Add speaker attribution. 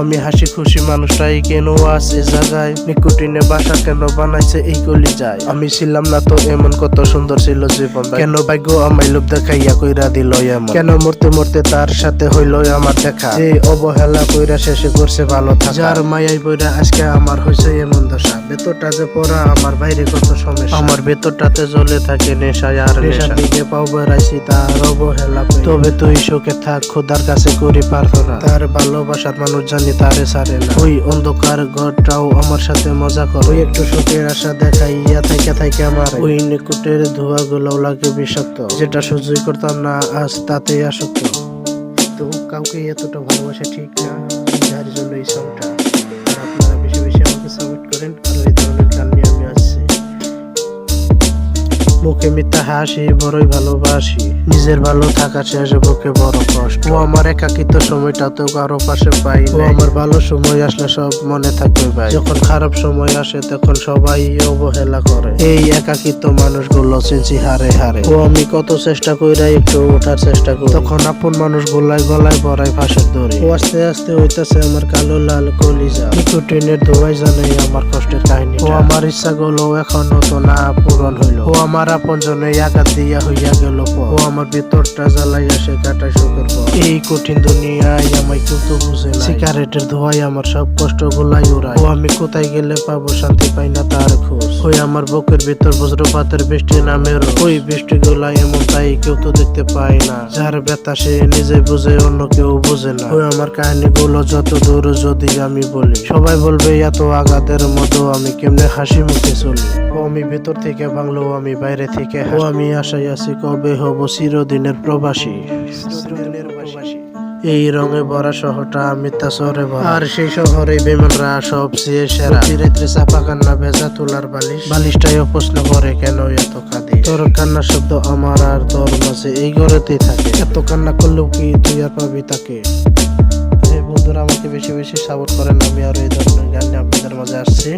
Speaker 1: আমি হাসি খুশি মানুষটাই কেন আছে জায়গায়, নিকোটিনে বাসা কেন বানাইছে এই কলিজায়। আমি ছিলাম না তো এমন, কত সুন্দর ছিল জীবন, কেন ভাগ্য আমায় লোভ দেখাইয়া কইরা দিল এমন। কেন মরতে মরতে তার সাথে হইল আমার দেখা, যে অবহেলা কইরা শেষে করছে ভালো থাকা। যার মায়াই বইরা আজকে আমার হইছে এমন দশা, ভেতরটা যে পড়া আমার বাইরে কত সমস্যা। আমার ভেতরটাতে জ্বলে থাকে নেশায় আর নেশার দিকে পাও বেড়াইছি তার অবহেলা। তবে তুই সুখে থাক, খোদার কাছে করি প্রার্থনা, তার ভালোবাসার মানুষ জানি তারে ছাড়ে না। ওই অন্ধকার ঘরটাও আমার সাথে মজা করে, ওই একটু সুখের আশা দেখাইয়া থাইকা থাইকা আমার। ওই নিকুটের ধোয়া গুলো লাগে বিষাক্ত, যেটা সহ্যই করতাম না আজ তাতেই আসক্ত। তো কাউকে এতটা ভালোবাসা ঠিক না, যার জন্য এই সংটা। আর আপনারা বেশি বেশি আমাকে সাপোর্ট করেন, আর এই ধরনের গান নিয়ে আমি আসছি। মুখে মিথ্যা হাসি, বড়ই ভালোবাসি, নিজের ভালো থাকা শেষে বুকে বড় কষ্ট। ও আমার একাকিত্ব সময়টা তো কারো পাশে পাই না, আমার ভালো সময় আসলে সব মনে থাকবে ভাই, যখন খারাপ সময় আসে তখন সবাই অবহেলা করে। এই একাকিত্ব মানুষগুলো চিনছি হারে হারে। ও আমি কত চেষ্টা কইরা একটু ওঠার চেষ্টা করি, তখন আপন মানুষ গলায় ভরায় ফাঁসের দড়ি। ও আস্তে আস্তে হইতাছে আমার কালো লাল কলিজা, নিকোটিনের ধোঁয়ায় জানে আমার কষ্টের কাহিনী। ও আমার ইচ্ছাগুলো এখনো তো না পূরণ হইল, ও আমার আপন জনে আঘাত দিয়া হইয়া গেল। ও আমার ভিতরটা জ্বালাইয়া সে কাটায় সুখের পর। এই কঠিন দুনিয়ায় আমায় কেউ তো বুঝে না, সিগারেটের ধোঁয়ায় আমার সব কষ্ট গুলাই উড়ায়। ও আমি কোথায় গেলে পাবো শান্তি, পাই না তার খোঁজ। ওই আমার বুকের ভিতর বজ্রপাতের বৃষ্টি নামের, ওই বৃষ্টি গুলাই এমন তাই কেউ তো দেখতে পায় না, যার ব্যথা সে নিজে বুঝে অন্য কেউ বুঝে না। ওই আমার কাহিনী গুলো যত দূর যদি আমি বলি, সবাই বলবে এত আঘাতের মতো আমি কেমনে হাসি মুখে চলি। ও আমি ভিতর থেকে ভাঙলো, আমি বাইরে থেকে। ও আমি আশায় আছি কবে হব চিরদিনের প্রবাসী। এই রঙে ভরা শহরটা মিথ্যা শহরে ভরা, আর সেই শহরে বেমানরা সবচেয়ে সেরা। চিরেত্রে চাপা কান্না, ভেজা তুলার বালিশটাও প্রশ্ন করে কেন এত কাঁদি। তোর কান্নার শব্দ আমার আর তোর মাঝে এই ঘরেতেই থাকে, এত কান্না করলেও কি তুই আর পাবি তাকে। বন্ধুরা আমাকে বেশি বেশি সাপোর্ট করেন, আমি আর এই ধরনের গান নিয়ে আপনাদের মাঝে আসছি।